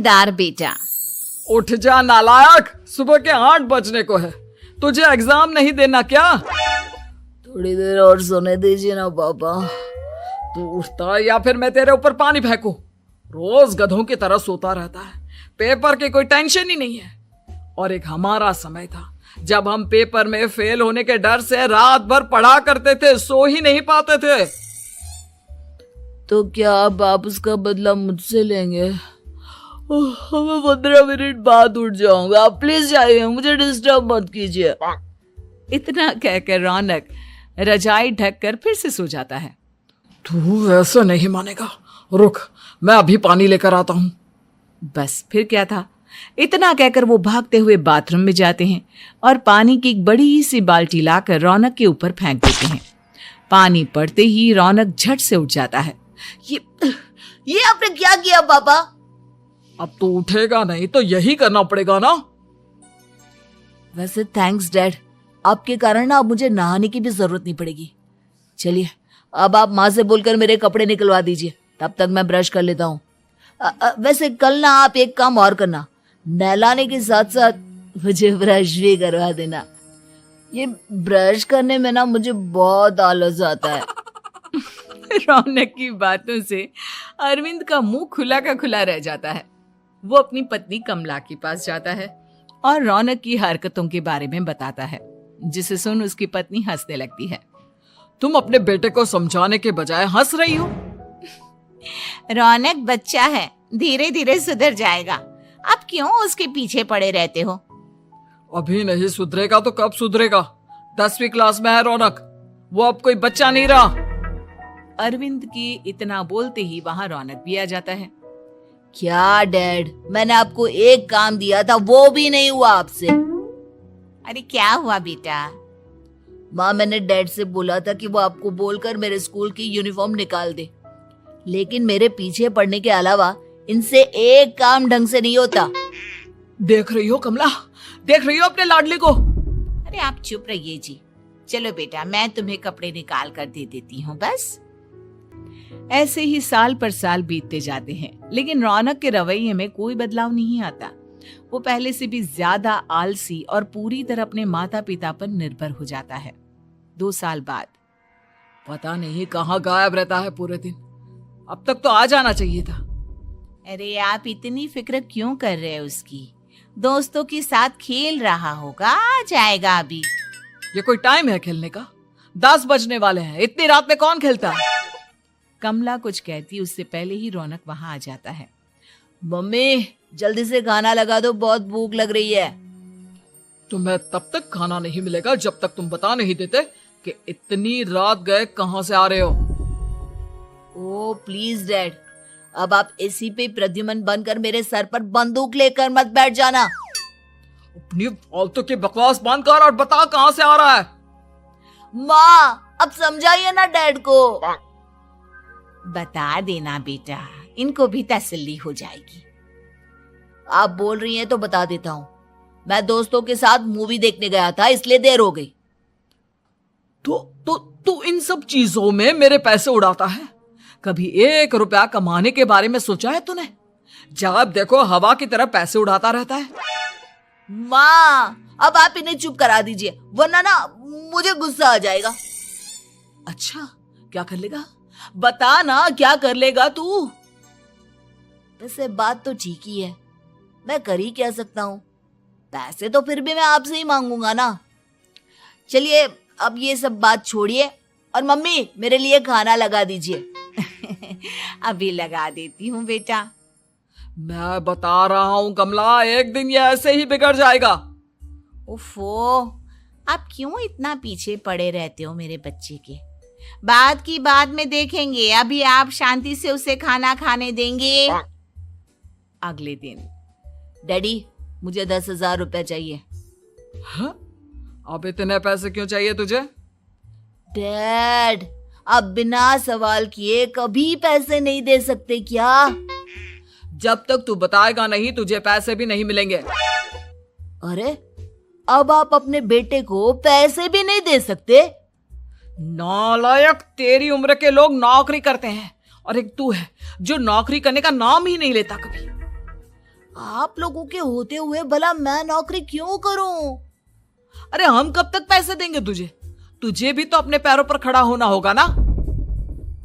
जमींदार बेटा। उठ जा नालायक, सुबह के 8 बजने को है, तुझे एग्जाम नहीं देना क्या? थोड़ी देर और सोने दीजिए ना पापा। तू उठता या फिर मैं तेरे ऊपर पानी फेंकूं? रोज गधों की तरह सोता रहता है, पेपर की कोई टेंशन ही नहीं है। और एक हमारा समय था जब हम पेपर में फेल होने के डर से रात भर पढ़ा करते थे, सो ही नहीं पाते थे। तो क्या अब आप उसका बदला मुझसे लेंगे? मैं 15 मिनट बाद उठ जाऊंगा, आप प्लीज जाइए, मुझे डिस्टर्ब मत कीजिए। इतना कहकर रौनक रजाई ढककर फिर से सो जाता है। तू ऐसा नहीं मानेगा, रुक मैं अभी पानी लेकर आता हूं। बस फिर क्या था, इतना कहकर वो भागते हुए बाथरूम में जाते हैं और पानी की एक बड़ी सी बाल्टी लाकर रौनक के ऊपर फेंक देते हैं। पानी पड़ते ही रौनक झट से उठ जाता है। ये आपने क्या किया पापा? अब तो उठेगा नहीं तो यही करना पड़ेगा ना। वैसे थैंक्स डैड, आपके कारण ना अब मुझे नहाने की भी जरूरत नहीं पड़ेगी। चलिए अब आप माँ से बोलकर मेरे कपड़े निकलवा दीजिए, तब तक मैं ब्रश कर लेता हूँ। वैसे कल ना आप एक काम और करना, नहलाने के साथ साथ मुझे ब्रश भी करवा देना। ये ब्रश करने में ना मुझे बहुत आलस आता है। रौनक की बातों से अरविंद का मुंह खुला का खुला रह जाता है। वो अपनी पत्नी कमला के पास जाता है और रौनक की हरकतों के बारे में बताता है, जिसे सुन उसकी पत्नी हंसने लगती है। तुम अपने बेटे को समझाने के बजाय हंस रही हो। रौनक बच्चा है, धीरे धीरे सुधर जाएगा, आप क्यों उसके पीछे पड़े रहते हो? अभी नहीं सुधरेगा तो कब सुधरेगा? 10वीं क्लास में है रौनक, वो अब कोई बच्चा नहीं रहा। अरविंद की इतना बोलते ही वहां रौनक भी आ जाता है। क्या डैड, मैंने आपको एक काम दिया था, वो भी नहीं हुआ आपसे। अरे क्या हुआ बेटा? माँ, मैंने डैड से बोला था कि वो आपको बोलकर मेरे स्कूल की यूनिफॉर्म निकाल दे, लेकिन मेरे पीछे पड़ने के अलावा इनसे एक काम ढंग से नहीं होता। देख रही हो कमला, देख रही हो अपने लाडले को? अरे आप चुप रहिए जी। चलो बेटा, मैं तुम्हें कपड़े निकाल कर दे देती हूँ। बस ऐसे ही साल पर साल बीतते जाते हैं, लेकिन रौनक के रवैये में कोई बदलाव नहीं आता। वो पहले से भी ज्यादा आलसी और पूरी तरह अपने माता पिता पर निर्भर हो जाता है। 2 साल बाद पता नहीं कहाँ गायब रहता है पूरे दिन, अब तक तो आ जाना चाहिए था। अरे आप इतनी फिक्र क्यों कर रहे हैं उसकी? दोस्तों के साथ खेल रहा होगा, आ जाएगा अभी। ये कोई टाइम है खेलने का? 10 बजने वाले हैं, इतनी रात में कौन खेलता है? कमला कुछ कहती उससे पहले ही रौनक वहां आ जाता है। मम्मी जल्दी से खाना लगा दो, बहुत भूख लग रही है। तुम्हें तब तक खाना नहीं मिलेगा जब तक तुम बता नहीं देते कि इतनी रात गए कहां से आ रहे हो। ओ प्लीज डैड, अब आप एसी पे प्रद्युमन बनकर मेरे सर पर बंदूक लेकर मत बैठ जाना। अपनी फालतू की बकवास बंद कर और बता कहां से आ रहा है। माँ अब समझाइए ना डैड को। बता देना बेटा, इनको भी तसल्ली हो जाएगी। आप बोल रही हैं तो बता देता हूँ, मैं दोस्तों के साथ मूवी देखने गया था, इसलिए देर हो गई। तो इन सब चीजों में मेरे पैसे उड़ाता है। कभी 1 रुपया कमाने के बारे में सोचा है तूने? जब देखो हवा की तरह पैसे उड़ाता रहता है। माँ अब आप इन्हें चुप करा दीजिए, वरना ना मुझे गुस्सा आ जाएगा। अच्छा क्या कर लेगा? बता ना क्या कर लेगा तू? वैसे बात तो ठीक ही है, मैं कर ही क्या सकता हूँ, पैसे तो फिर भी मैं आपसे ही मांगूंगा ना। चलिए अब ये सब बात छोड़िए और मम्मी मेरे लिए खाना लगा दीजिए। अभी लगा देती हूँ बेटा। मैं बता रहा हूँ कमला, एक दिन ये ऐसे ही बिगड़ जाएगा। ओफो, आप क्यों इतना पीछे पड़े रहते हो मेरे बच्चे के? बात की बाद में देखेंगे, अभी आप शांति से उसे खाना खाने देंगे। अगले दिन डैडी मुझे 10,000 रुपए चाहिए। हाँ? अब इतने पैसे क्यों चाहिए तुझे? डैड आप बिना सवाल किए कभी पैसे नहीं दे सकते क्या? जब तक तू बताएगा नहीं तुझे पैसे भी नहीं मिलेंगे। अरे अब आप अपने बेटे को पैसे भी नहीं दे सकते? नालायक, तेरी उम्र के लोग नौकरी करते हैं और एक तू है जो नौकरी करने का नाम ही नहीं लेता कभी। आप लोगों के होते हुए भला मैं नौकरी क्यों करूं? अरे हम कब तक पैसे देंगे तुझे? तुझे भी तो अपने पैरों पर खड़ा होना होगा ना।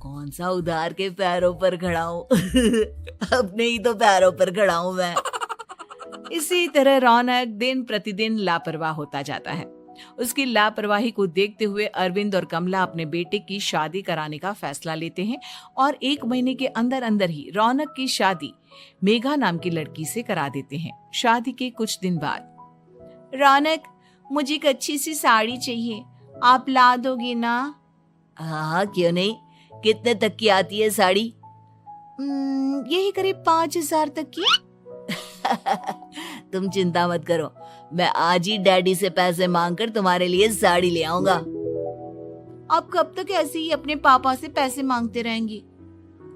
कौन सा उधार के पैरों पर खड़ा हूं? अपने ही तो पैरों पर खड़ा हूं मैं। इसी तरह रौनक दिन प्रतिदिन लापरवाह होता जाता है। उसकी लापरवाही को देखते हुए अरविंद और कमला अपने बेटे की शादी कराने का फैसला लेते हैं और 1 महीने के अंदर अंदर ही रौनक की शादी मेघा नाम की लड़की से करा देते हैं। शादी के कुछ दिन बाद, रौनक, मुझे एक अच्छी सी साड़ी चाहिए, आप ला दोगे ना? हाँ, क्यों नहीं। कितने तक की आती है साड़ी? यही करीब 5,000 तक की। तुम चिंता मत करो, मैं आज ही डैडी से पैसे मांगकर तुम्हारे लिए साड़ी ले आऊंगा। आप कब तक ऐसे ही अपने पापा से पैसे मांगते रहेंगी?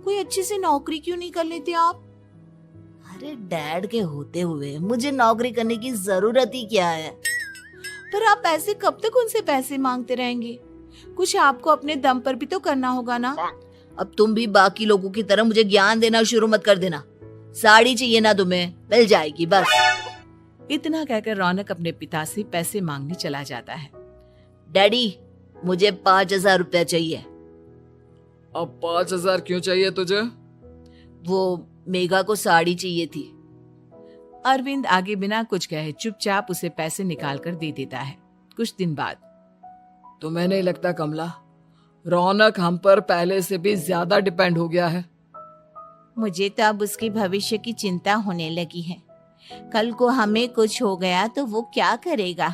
कोई अच्छी सी नौकरी क्यों नहीं कर लेते आप? अरे डैड के होते हुए मुझे नौकरी करने की जरूरत ही क्या है? पर आप ऐसे कब तक उनसे पैसे मांगते रहेंगे? कुछ आपको अपने दम पर भी तो करना होगा ना। अब तुम भी बाकी लोगों की तरह मुझे ज्ञान देना शुरू मत कर देना। साड़ी चाहिए ना तुम्हें, मिल जाएगी बस। इतना कहकर रौनक अपने पिता से पैसे मांगने चला जाता है। डैडी, मुझे 5,000 रुपया चाहिए। अब 5,000 क्यों चाहिए तुझे? वो मेघा को साड़ी चाहिए थी। अरविंद आगे बिना कुछ कहे चुपचाप उसे पैसे निकाल कर दे देता है। कुछ दिन बाद, तुम्हें नहीं लगता कमला, रौनक हम पर पहले से भी ज्यादा डिपेंड हो गया है? मुझे तो अब उसके भविष्य की चिंता होने लगी है। कल को हमें कुछ हो गया तो वो क्या करेगा?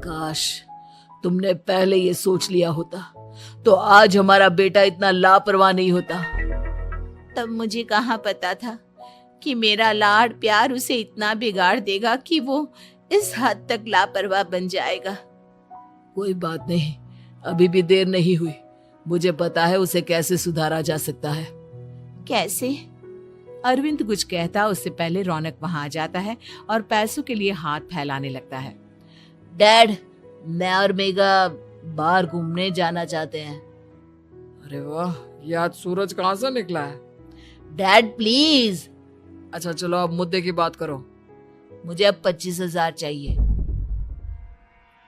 काश तुमने पहले ये सोच लिया होता तो आज हमारा बेटा इतना लापरवाह नहीं होता। तब मुझे कहाँ पता था कि मेरा लाड़ प्यार उसे इतना बिगाड़ देगा कि वो इस हद तक लापरवाह बन जाएगा। कोई बात नहीं, अभी भी देर नहीं हुई। मुझे पता है उसे कैसे सुधारा जा सकता है। कैसे? अरविंद कुछ कहता उससे पहले रौनक वहां आ जाता है और पैसों के लिए हाथ फैलाने लगता है। डैड, मैं और मेघा बाहर घूमने जाना चाहते हैं। अरे वाह, ये आज सूरज कहाँ से निकला है? Dad please. अच्छा चलो अब मुद्दे की बात करो। मुझे अब 25,000 चाहिए।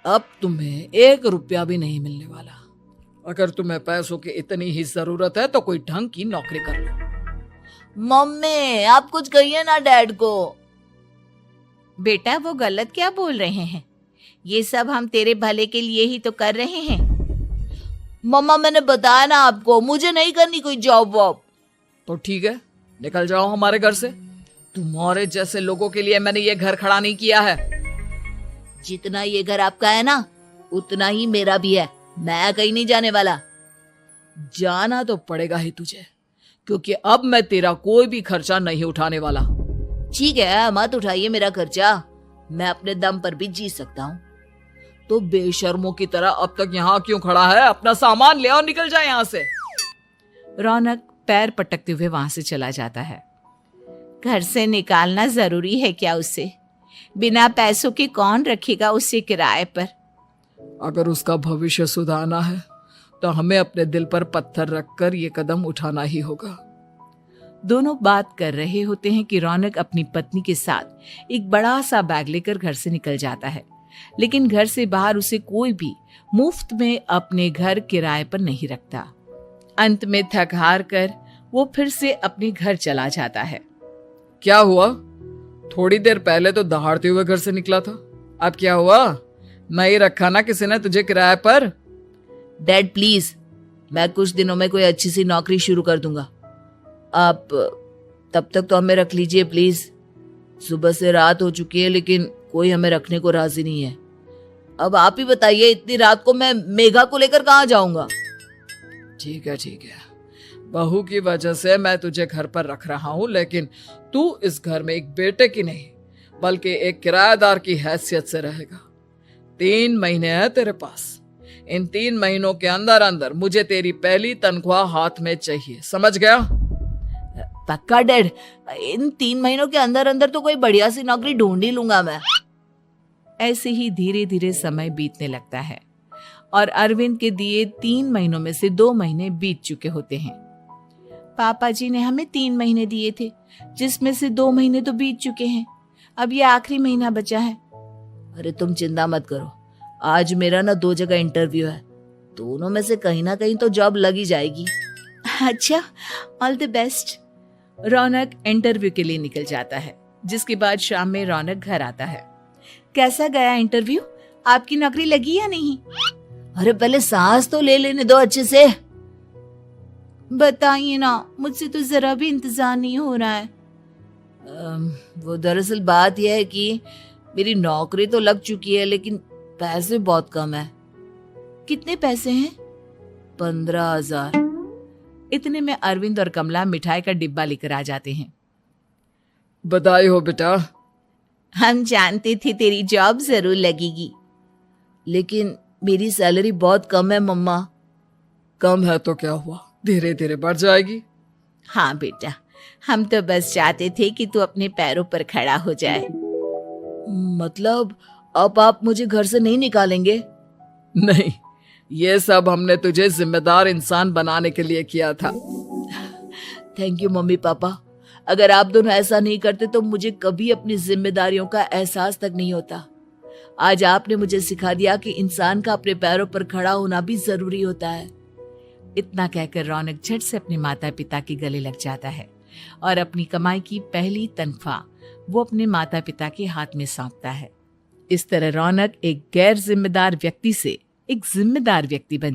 अब तुम्हें 1 रुपया भी नहीं मिलने वाला। अगर तुम्हें पैसों की इतनी ही जरूरत है तो कोई ढंग की नौकरी कर लो। मम्मी, आप कुछ कहिए ना डैड को। बेटा, वो गलत क्या बोल रहे हैं? ये सब हम तेरे भले के लिए ही तो कर रहे हैं। मम्मा, मैंने बताया ना आपको, मुझे नहीं करनी कोई जॉब वॉब। तो ठीक है, निकल जाओ हमारे घर से। तुम्हारे जैसे लोगों के लिए मैंने ये घर खड़ा नहीं किया है। जितना ये घर आपका है ना, उतना ही मेरा भी है। मैं कहीं नहीं जाने वाला। जाना तो पड़ेगा ही तुझे, क्योंकि अब मैं तेरा कोई भी खर्चा नहीं उठाने वाला। ठीक है, मत उठाइए मेरा खर्चा, मैं अपने दम पर भी जी सकता हूँ। तो बेशर्मों की तरह अब तक यहाँ क्यों खड़ा है? अपना सामान ले और निकल जाए यहाँ से। रौनक पैर पटकते हुए वहां से चला जाता है। घर से निकालना जरूरी है क्या उसे? बिना पैसों के कौन रखेगा उसे किराए पर? अगर उसका भविष्य सुधारना है तो हमें अपने दिल पर पत्थर रखकर ये कदम उठाना ही होगा। दोनों बात कर रहे होते हैं कि रौनक अपनी पत्नी के साथ एक बड़ा सा बैग लेकर घर से निकल जाता है, लेकिन घर से बाहर उसे कोई भी मुफ्त में अपने घर किराए पर नहीं रखता। अंत में थक हार कर वो फिर से अपने घर चला जाता है। क्या हुआ? थोड़ी देर पहले तो दहाड़ते हुए घर से निकला था, अब क्या हुआ? नहीं रखा ना किसी ने तुझे किराए पर? डैड प्लीज, मैं कुछ दिनों में कोई अच्छी सी नौकरी शुरू कर दूंगा। आप तब तक तो हमें रख लीजिए प्लीज। सुबह से रात हो चुकी है लेकिन कोई हमें रखने को राजी नहीं है। अब आप ही बताइए, इतनी रात को मैं मेघा को लेकर कहाँ जाऊंगा? ठीक है, बहू की वजह से मैं तुझे घर पर रख रहा हूँ, लेकिन तू इस घर में एक बेटे की नहीं बल्कि एक किराएदार की हैसियत से रहेगा। 3 महीने है तेरे पास। इन 3 महीनों के अंदर अंदर मुझे तेरी पहली तनख्वाह हाथ में चाहिए, समझ गया? पक्का डैड, इन 3 महीनों के अंदर अंदर तो कोई बढ़िया सी नौकरी ढूंढ ही लूंगा मैं। ऐसे ही धीरे धीरे समय बीतने लगता है और अरविंद के दिए 3 महीनों में से 2 महीने बीत चुके होते हैं। पापा जी ने हमें 3 महीने दिए थे, जिसमें से 2 महीने तो बीत चुके हैं। अब ये आखिरी महीना बचा है। अरे तुम चिंता मत करो, आज मेरा ना 2 जगह इंटरव्यू है, दोनों में से कहीं ना कहीं तो जॉब लग ही जाएगी। अच्छा, all the best. Raunak interview के लिए निकल जाता है, जिसके बाद शाम में रौनक घर आता है। कैसा गया इंटरव्यू? आपकी नौकरी लगी या नहीं? अरे पहले सांस तो ले लेने दो अच्छे से। बताइए ना, मुझसे तो जरा भी इंतजार नहीं हो रहा है। वो दरअसल बात यह है कि मेरी नौकरी तो लग चुकी है, लेकिन पैसे बहुत कम है। कितने पैसे हैं? 15,000। इतने में अरविंद और कमला मिठाई का डिब्बा लेकर आ जाते हैं। बधाई हो बेटा। हम जानते थे तेरी जॉब जरूर लगेगी। लेकिन मेरी सैलरी बहुत कम है मम्मा। कम है तो क्या हुआ, धीरे धीरे बढ़ जाएगी। हाँ बेटा, हम तो बस चाहते थे कि तू अपने पैरों पर खड़ा हो जाए। मतलब अब आप मुझे घर से नहीं निकालेंगे? नहीं, ये सब हमने तुझे जिम्मेदार इंसान बनाने के लिए किया था। Thank you mummy papa. अगर आप दोनों ऐसा नहीं करते तो मुझे कभी अपनी जिम्मेदारियों का एहसास तक नहीं होता। आज आपने मुझे सिखा दिया कि इंसान का अपने पैरों पर खड़ा होना भी जरूरी होता है। इतना कहकर रौनक झट से अपने माता पिता के गले लग जाता है और अपनी कमाई की पहली तनख्वाह वो अपने माता पिता के हाथ में सौंपता है। इस तरह रौनक एक गैर जिम्मेदार व्यक्ति से एक जिम्मेदार व्यक्ति बन